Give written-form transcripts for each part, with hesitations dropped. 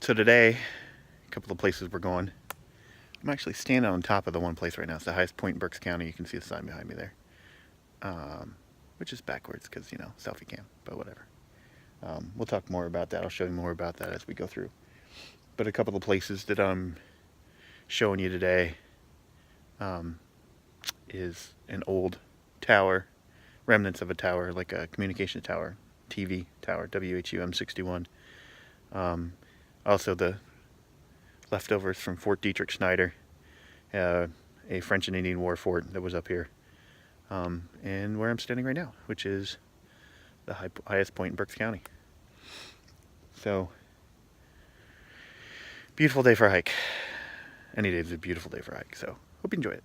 So today, a couple of places we're going. I'm actually standing on top of the one place right now. It's the highest point in Berks County. You can see the sign behind me there. Which is backwards because, you know, selfie cam, but whatever. We'll talk more about that. I'll show you more about that as we go through. But a couple of places that I'm showing you today is an old tower, remnants of a tower, like a communication tower, TV tower, WHUM 61. Also the leftovers from Fort Dietrich Snyder, a French and Indian War fort that was up here. And where I'm standing right now, which is the highest point in Berks County. So, beautiful day for a hike. Any day is a beautiful day for a hike, so hope you enjoy it.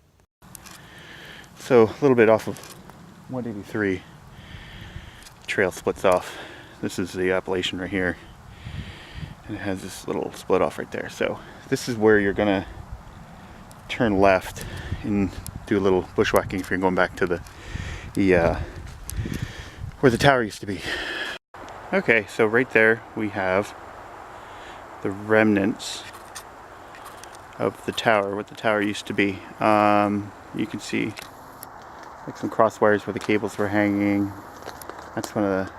So, a little bit off of 183, trail splits off. This is the Appalachian right here, and it has this little split off right there. So, this is where you're gonna turn left and do a little bushwhacking if you're going back to the where the tower used to be. Okay, so right there we have the remnants of the tower, what the tower used to be. You can see like some cross wires where the cables were hanging. That's one of the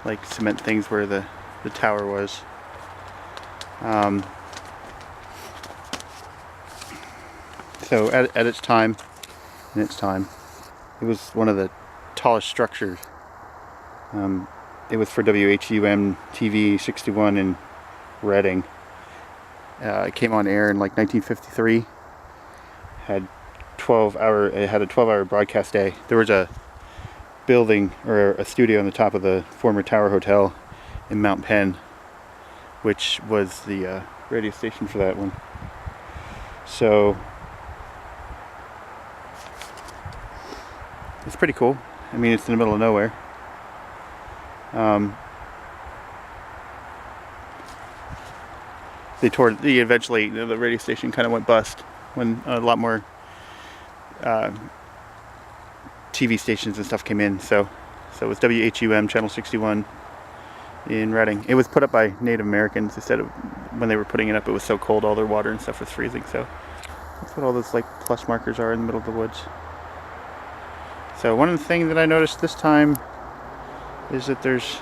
like cement things where the tower was. So at its time, it was one of the tallest structures. It was for WHUM TV 61 in Reading. It came on air in like 1953. It had a 12-hour broadcast day. There was a building or a studio on the top of the former Tower Hotel in Mount Penn, which was the radio station for that one. So it's pretty cool. I mean, it's in the middle of nowhere. Eventually the radio station kind of went bust when a lot more TV stations and stuff came in. So it was WHUM Channel 61 in Reading. It was put up by Native Americans. Instead of when they were putting it up, it was so cold, all their water and stuff was freezing. So that's what all those like plus markers are in the middle of the woods. So one of the things that I noticed this time is that there's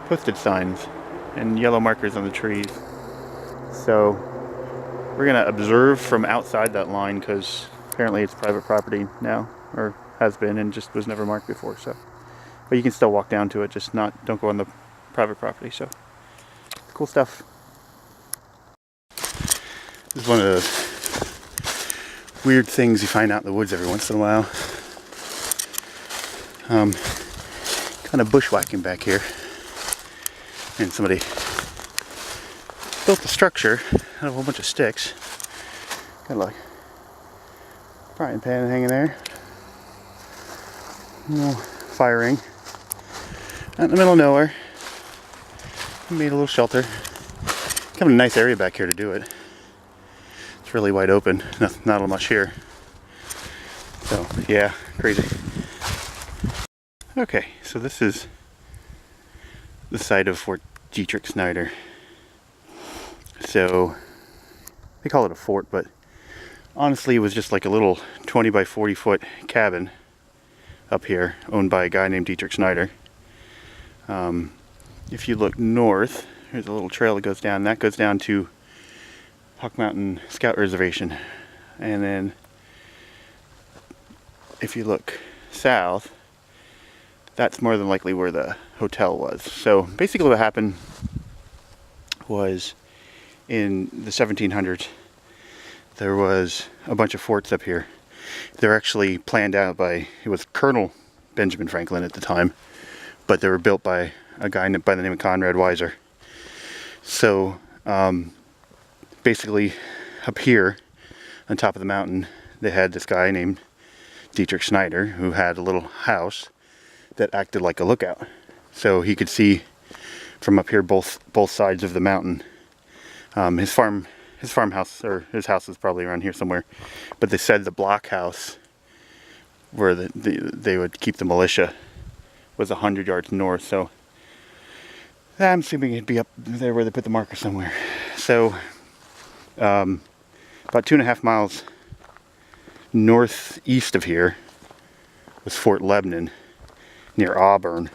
postage signs and yellow markers on the trees. So we're gonna observe from outside that line because apparently it's private property now, or has been, and just was never marked before. So, but you can still walk down to it, just don't go on the private property. So cool stuff. This is one of those weird things you find out in the woods every once in a while. Kind of bushwhacking back here, and somebody built the structure out of a whole bunch of sticks. Got like frying pan hanging there, fire ring out in the middle of nowhere. Made a little shelter. Kind of a nice area back here to do it. It's really wide open. Not much here. So yeah, crazy. Okay, so this is the site of Fort Dietrich Snyder. So they call it a fort, but honestly it was just like a little 20 by 40 foot cabin up here owned by a guy named Dietrich Snyder. If you look north, there's a little trail that goes down. That goes down to Hawk Mountain Scout Reservation. And then if you look south, that's more than likely where the hotel was. So basically what happened was in the 1700s, there was a bunch of forts up here. They're actually planned out by, it was Colonel Benjamin Franklin at the time, but they were built by a guy by the name of Conrad Weiser. So basically up here on top of the mountain, they had this guy named Dietrich Snyder who had a little house that acted like a lookout, so he could see from up here both sides of the mountain. His farmhouse, or his house, is probably around here somewhere, but they said the blockhouse where they would keep the militia was 100 yards north. So I'm assuming it'd be up there where they put the marker somewhere. So, about 2.5 miles northeast of here was Fort Lebanon near Auburn.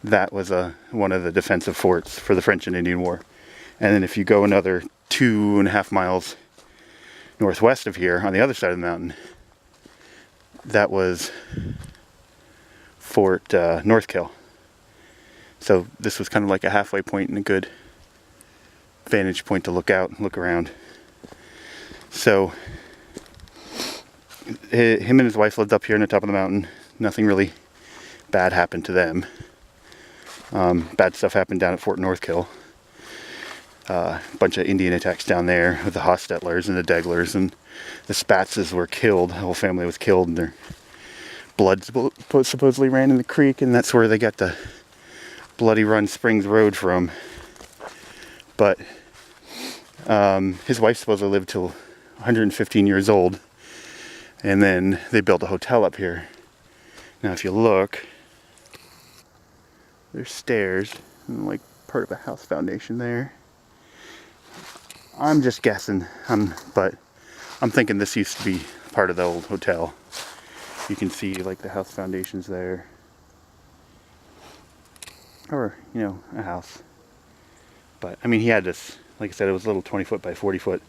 That was one of the defensive forts for the French and Indian War. And then if you go another 2.5 miles northwest of here on the other side of the mountain, that was Fort Northkill. So this was kind of like a halfway point and a good vantage point to look out and look around. So him and his wife lived up here on the top of the mountain. Nothing really bad happened to them. Bad stuff happened down at Fort Northkill. A bunch of Indian attacks down there with the Hostettlers and the Deglers, and the Spatzes were killed. The whole family was killed, and their blood supposedly ran in the creek, and that's where they got the Bloody Run Springs Road from. But his wife supposedly lived till 115 years old, and then they built a hotel up here. Now if you look, there's stairs and like part of a house foundation there. I'm just guessing, but I'm thinking this used to be part of the old hotel. You can see like the house foundations there. Or, you know, a house. But, I mean, he had this, like I said, it was a little 20-foot by 40-foot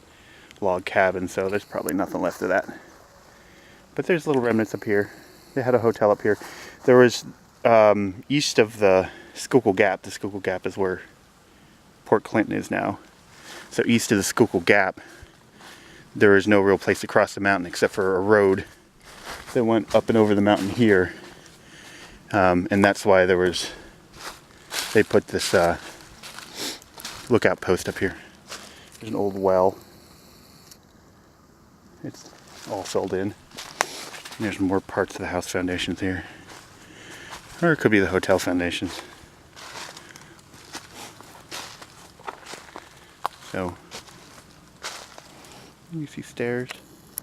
log cabin, so there's probably nothing left of that. But there's little remnants up here. They had a hotel up here. There was, east of the Schuylkill Gap. The Schuylkill Gap is where Port Clinton is now. So east of the Schuylkill Gap, there is no real place to cross the mountain except for a road that went up and over the mountain here. And that's why they put this lookout post up here. There's an old well. It's all filled in. And there's more parts of the house foundations here. Or it could be the hotel foundations. So, you see stairs.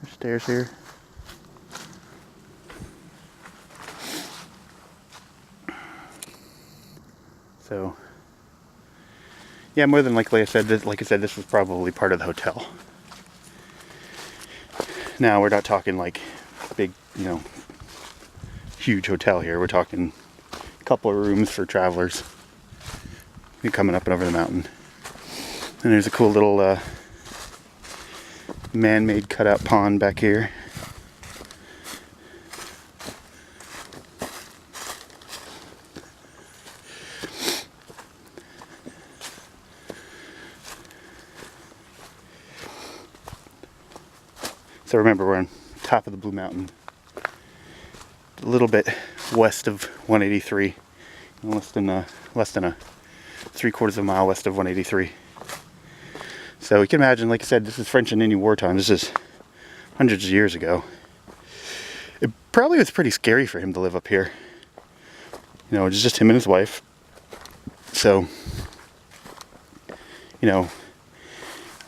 There's stairs here. So, yeah, more than likely, this was probably part of the hotel. Now, we're not talking like big, you know, huge hotel here. We're talking a couple of rooms for travelers. You're coming up and over the mountain. And there's a cool little man-made cutout pond back here. So remember, we're on top of the Blue Mountain, a little bit west of 183, less than a 3/4 of a mile west of 183. So you can imagine, like I said, this is French and Indian wartime. This is hundreds of years ago. It probably was pretty scary for him to live up here. You know, it's just him and his wife. So, you know,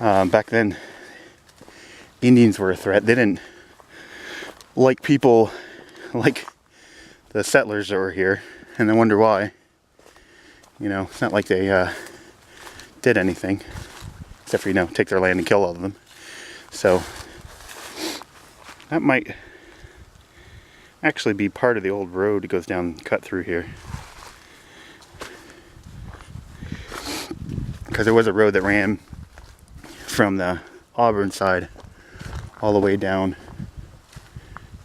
back then, Indians were a threat. They didn't like people like the settlers that were here, and they wonder why. You know, it's not like they did anything. Except for, you know, take their land and kill all of them. So, that might actually be part of the old road that goes down, cut through here. Because there was a road that ran from the Auburn side all the way down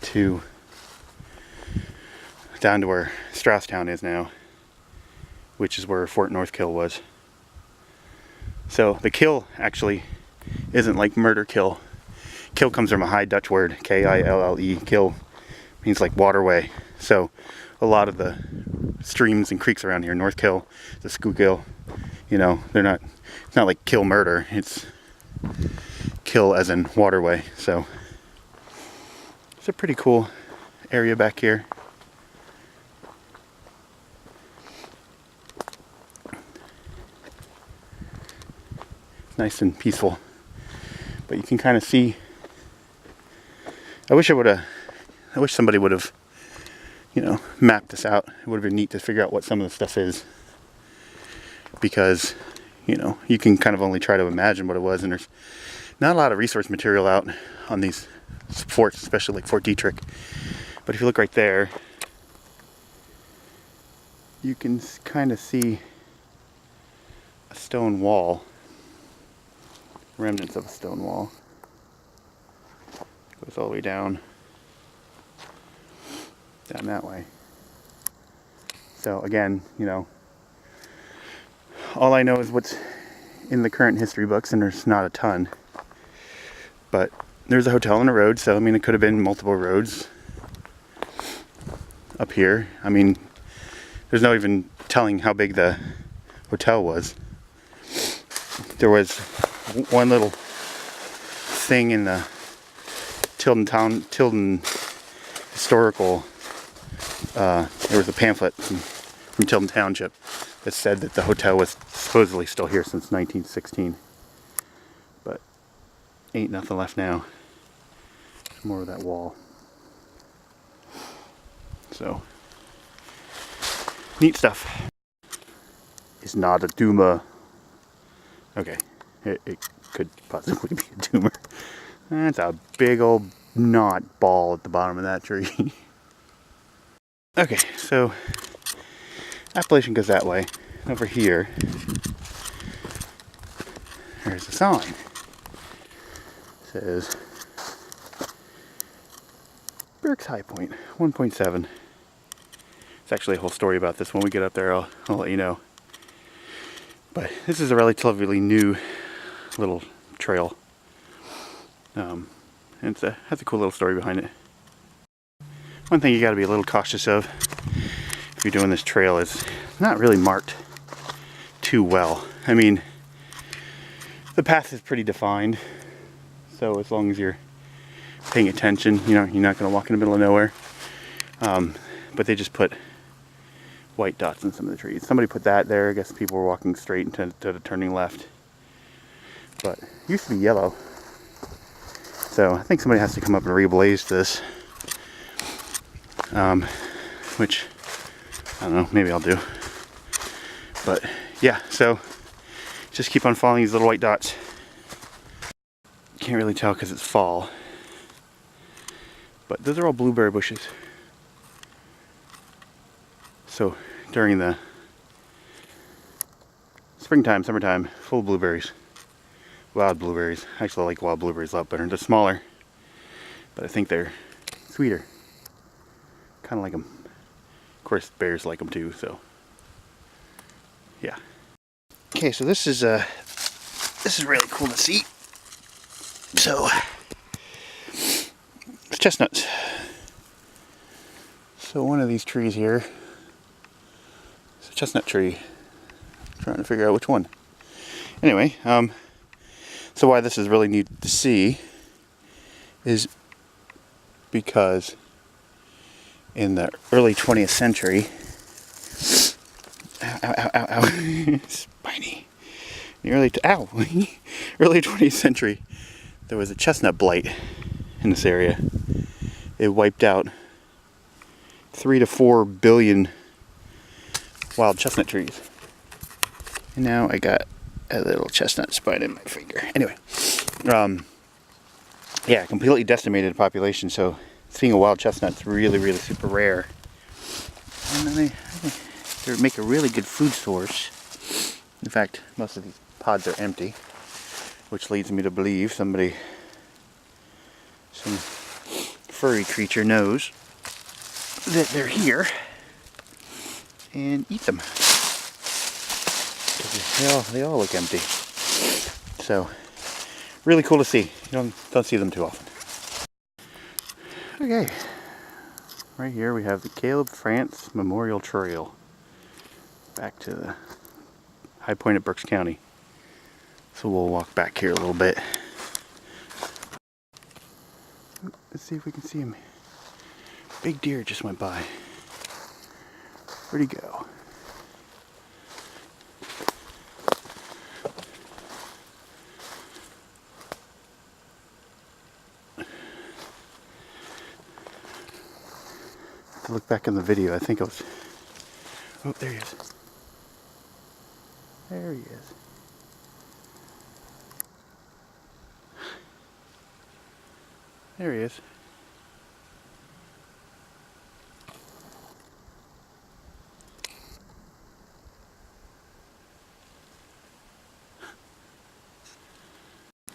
to where Strausstown is now, which is where Fort Northkill was. So the kill actually isn't like murder kill. Kill comes from a High Dutch word, K-I-L-L-E. Kill means like waterway. So a lot of the streams and creeks around here, Northkill, the Schuylkill, you know, it's not like kill murder. It's kill as in waterway. So it's a pretty cool area back here. Nice and peaceful, but you can kind of see. I wish somebody would have, you know, mapped this out. It would have been neat to figure out what some of the stuff is. because, you know, you can kind of only try to imagine what it was, and there's not a lot of resource material out on these forts, especially like Fort Dietrich. But if you look right there, you can kind of see a stone wall, remnants of a stone wall. Goes all the way down that way. So again, you know, all I know is what's in the current history books, and there's not a ton. But there's a hotel and a road, so I mean, it could have been multiple roads up here. I mean, there's no even telling how big the hotel was. There was one little thing in the Tilden historical, there was a pamphlet from Tilden Township that said that the hotel was supposedly still here since 1916. But ain't nothing left now. There's more of that wall. So, neat stuff. It's not a tumor. Okay, it could possibly be a tumor. That's a big old knot ball at the bottom of that tree. Okay, so Appalachian goes that way. Over here, there's a sign. It says Berks High Point, 1.7. It's actually a whole story about this. When we get up there, I'll let you know. But this is a relatively new little trail. And it has a cool little story behind it. One thing you got to be a little cautious of if you're doing this trail is it's not really marked too well. I mean, the path is pretty defined, so as long as you're paying attention, you know, you're not going to walk in the middle of nowhere. But they just put white dots in some of the trees. Somebody put that there. I guess people were walking straight instead of turning left. But it used to be yellow. So I think somebody has to come up and reblaze this. Which, I don't know, maybe I'll do. But yeah, so just keep on following these little white dots. Can't really tell because it's fall. But those are all blueberry bushes. So during the springtime, summertime, full of blueberries. Wild blueberries. Actually, I like wild blueberries a lot better. They're smaller, but I think they're sweeter. Kind of like them. Of course, bears like them too, so yeah. Okay, so this is really cool to see. So it's chestnuts. So one of these trees here is a chestnut tree. I'm trying to figure out which one. Anyway, so why this is really neat to see is because in the early 20th century, spiny. In the early 20th century, there was a chestnut blight in this area. It wiped out 3 to 4 billion wild chestnut trees. And now I got a little chestnut spine in my finger. Anyway, yeah, completely decimated population. So seeing a wild chestnut's really, really super rare. And then they make a really good food source. In fact, most of these pods are empty, which leads me to believe some furry creature knows that they're here and eat them. They all look empty. So, really cool to see. You don't see them too often. Okay, right here we have the Caleb France Memorial Trail back to the high point of Berks County. So we'll walk back here a little bit. Let's see if we can see him. Big deer just went by. Where'd he go? Look back in the video. I think it was. Oh, there he is. There he is. There he is.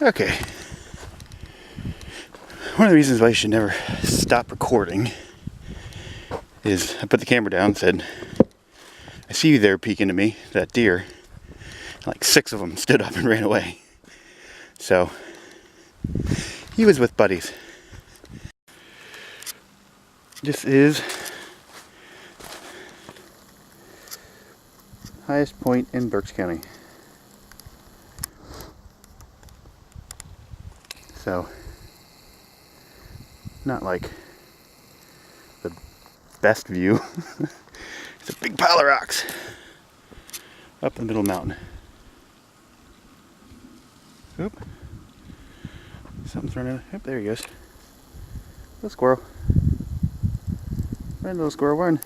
Okay. One of the reasons why you should never stop recording is I put the camera down and said, I see you there peeking at me, that deer. Like 6 of them stood up and ran away. So, he was with buddies. This is highest point in Berks County. So, not like the best view. It's a big pile of rocks up in the middle of the mountain. Oop. Something's running. Yep, there he goes. Little squirrel. Run, little squirrel, run.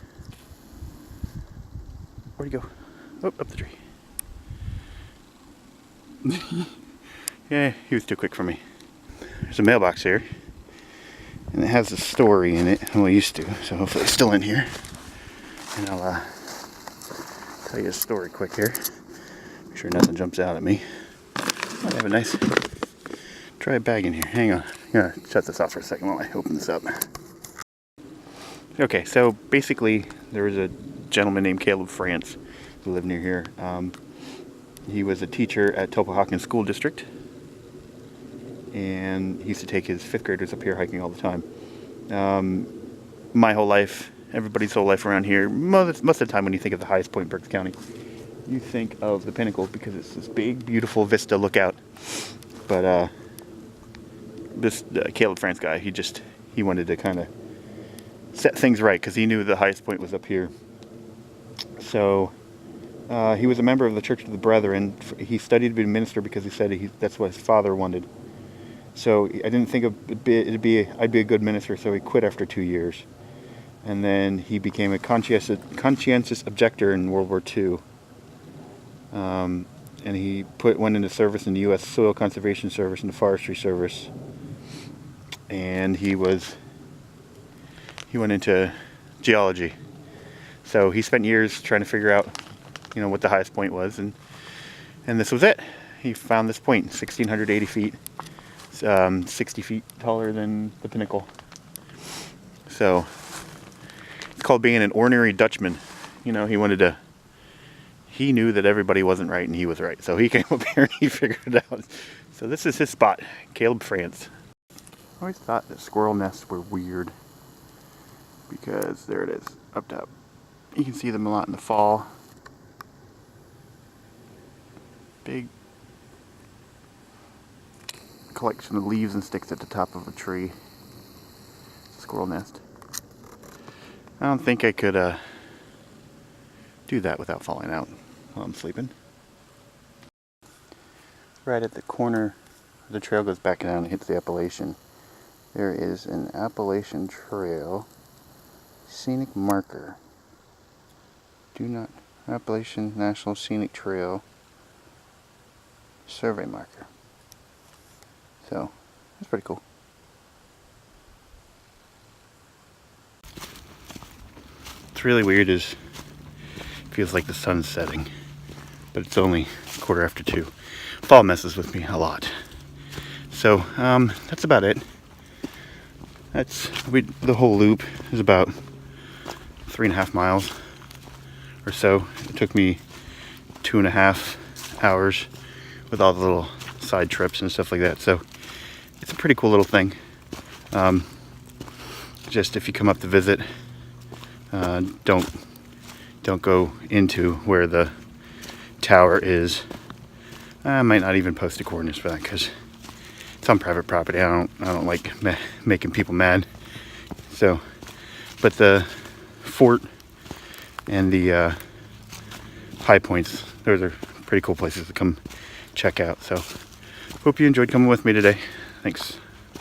Where'd he go? Oh, up the tree. Yeah, he was too quick for me. There's a mailbox here, and it has a story in it. Well, it used to, so hopefully it's still in here. And I'll tell you a story quick here. Make sure nothing jumps out at me. I have a nice dry bag in here. Hang on. I'm gonna shut this off for a second while I open this up. Okay, so basically there was a gentleman named Caleb France who lived near here. He was a teacher at Tulpahawken School District, and he used to take his 5th graders up here hiking all the time. My whole life, everybody's whole life around here, most of the time when you think of the highest point in Berks County, you think of the pinnacle because it's this big, beautiful vista lookout. But this Caleb France guy, he wanted to kind of set things right because he knew the highest point was up here. So he was a member of the Church of the Brethren. He studied to be a minister because he said that's what his father wanted. So I didn't think I'd be a good minister, so he quit after 2 years. And then he became a conscientious objector in World War II. And he went into service in the U.S. Soil Conservation Service and the Forestry Service. And he went into geology. So he spent years trying to figure out, what the highest point was, and this was it. He found this point, 1,680 feet, 60 feet taller than the pinnacle. So it's called being an ordinary Dutchman. He knew that everybody wasn't right and he was right. So he came up here and he figured it out. So this is his spot, Caleb France. I always thought that squirrel nests were weird because there it is, up top. You can see them a lot in the fall. Big collection of leaves and sticks at the top of a tree. Squirrel nest. I don't think I could do that without falling out while I'm sleeping. Right at the corner, the trail goes back down and hits the Appalachian. There is an Appalachian Trail Scenic marker. Appalachian National Scenic Trail survey marker. So, that's pretty cool. What's really weird is it feels like the sun's setting, but it's only 2:15. Fall messes with me a lot. So, that's about it. The whole loop is about 3.5 miles or so. It took me 2.5 hours with all the little side trips and stuff like that. So it's a pretty cool little thing. Just if you come up to visit, don't go into where the tower is. I might not even post the coordinates for that because it's on private property. I don't like making people mad. So, but the fort and the high points, those are pretty cool places to come check out. So, hope you enjoyed coming with me today. Thanks.